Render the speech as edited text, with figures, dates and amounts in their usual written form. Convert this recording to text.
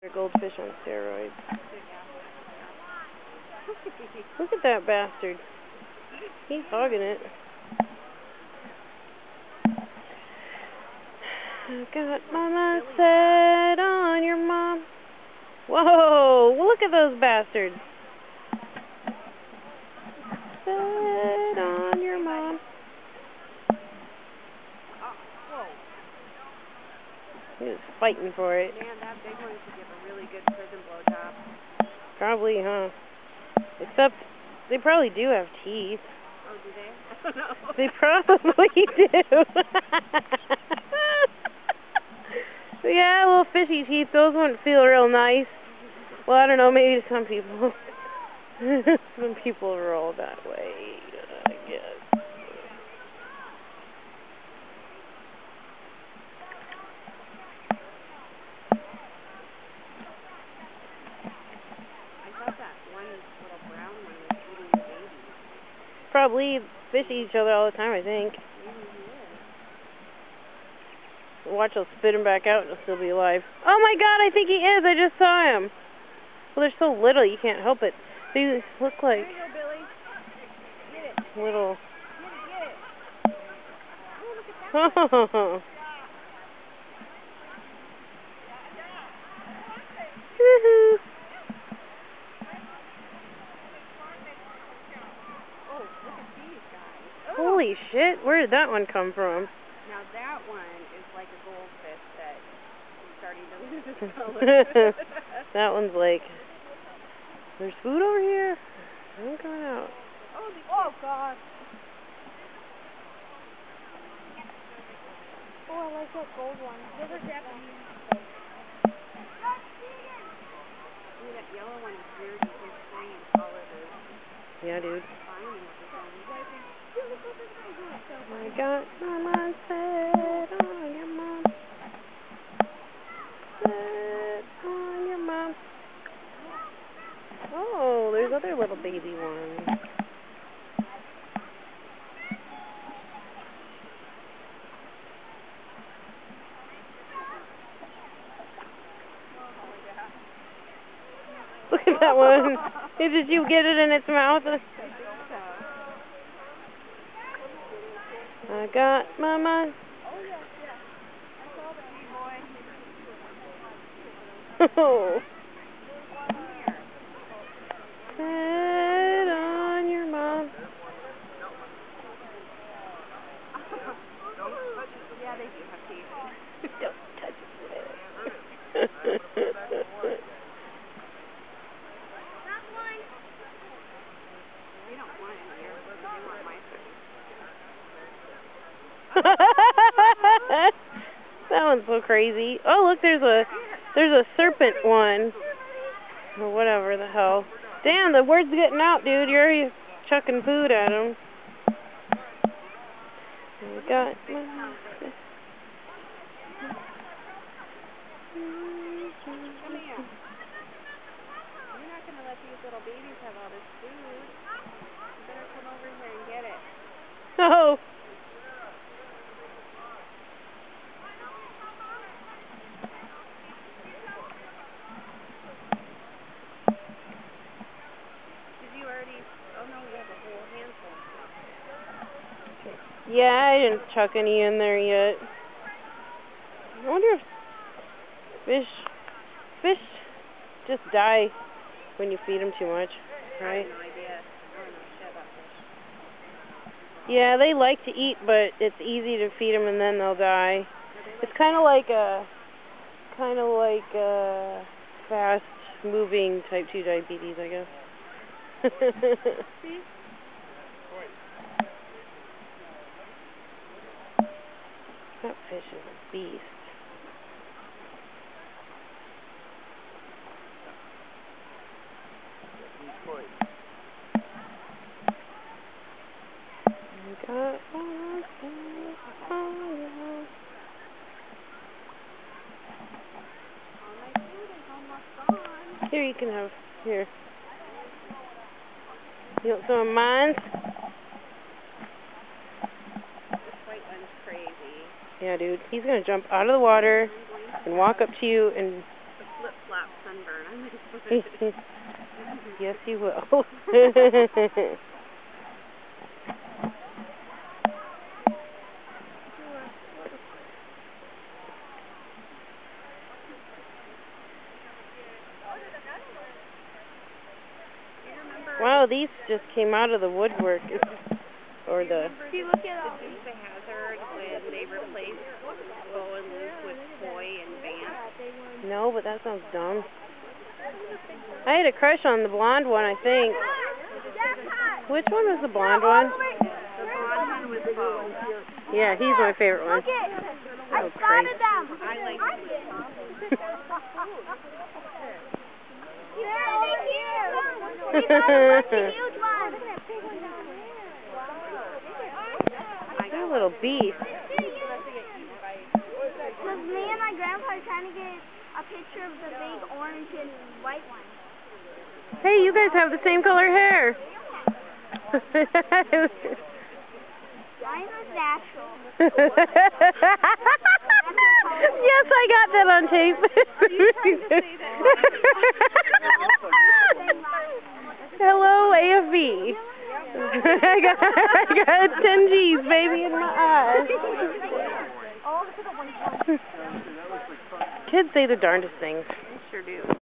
They're goldfish on steroids. Look at that bastard. He's hogging it. I got my mind set on your mom. Whoa, look at those bastards. Set on your mom. He was fighting for it. Man, that big one could give a really good prison blowjob. Probably, huh? Except, they probably do have teeth. Oh, do they? I don't know. They probably do. Yeah, little fishy teeth. Those wouldn't feel real nice. Well, I don't know. Maybe to some people. Some people roll that way, I guess. I thought that one little brown one was eating the baby. Probably fish eat each other all the time, I think. Watch, he'll spit him back out and he'll still be alive. Oh my god, I think he is. I just saw him. Well, they're so little, you can't help it. They look like there you go, Billy. Get it. little. Get it. Oh, look at that one. Woohoo. Oh, look at these guys. Oh. Holy shit, where did that one come from? Now that one is like a goldfish that is starting to lose its color. That one's like, there's food over here? I'm coming out. Oh, God. Oh, I like that gold one. Those are Japanese. Ooh, that yellow one is weird. His green color is Yeah, dude. fine and everything. I got my mind set on your mom. Set on your mom. Oh, there's other little baby ones. Look at that one. Did you get it in its mouth? I got my mind. Oh, yes. I saw the big boy. Oh. Set on your mom. Yeah, they do have teeth. Don't touch it. We don't want it here. We want my food. That one's so crazy. Oh, look, there's a serpent one. Or whatever the hell. Damn, the word's getting out, dude. You're already chucking food at him. I got my... Come here. You're not going to let these little babies have all this food. You better come over here and get it. Oh. Did you already... Oh, no, we have a whole handful. Yeah, I didn't chuck any in there yet. I wonder if fish just die when you feed them too much, right? I have no idea. I don't know shit about fish. Yeah, they like to eat, but it's easy to feed them and then they'll die. It's kind of like fast moving type 2 diabetes, I guess. See? That fish is a beast. Here, you can have, here. You want some of mine? This white one's crazy. Yeah, dude. He's going to jump out of the water and walk up to you and... The flip-flop sunburn on my foot. Yes, you will. Wow, these just came out of the woodwork. Or the... See, look at all these. The hazard when they replaced Bo and Luke with Coy and Vance. No, but that sounds dumb. I had a crush on the blonde one, I think. Which one was the blonde one? The blonde one was Bo. Yeah, he's my favorite one. I spotted them. I like We got a bunch of huge ones. You little beast. Because me and my grandpa are trying to get a picture of the big orange and white one. Hey, you guys have the same color hair. Mine was natural. Yes, I got that on tape. Are you trying to say that? Hello, AFB. I got 10 G's, baby, in my eyes. Kids say the darndest things. They sure do.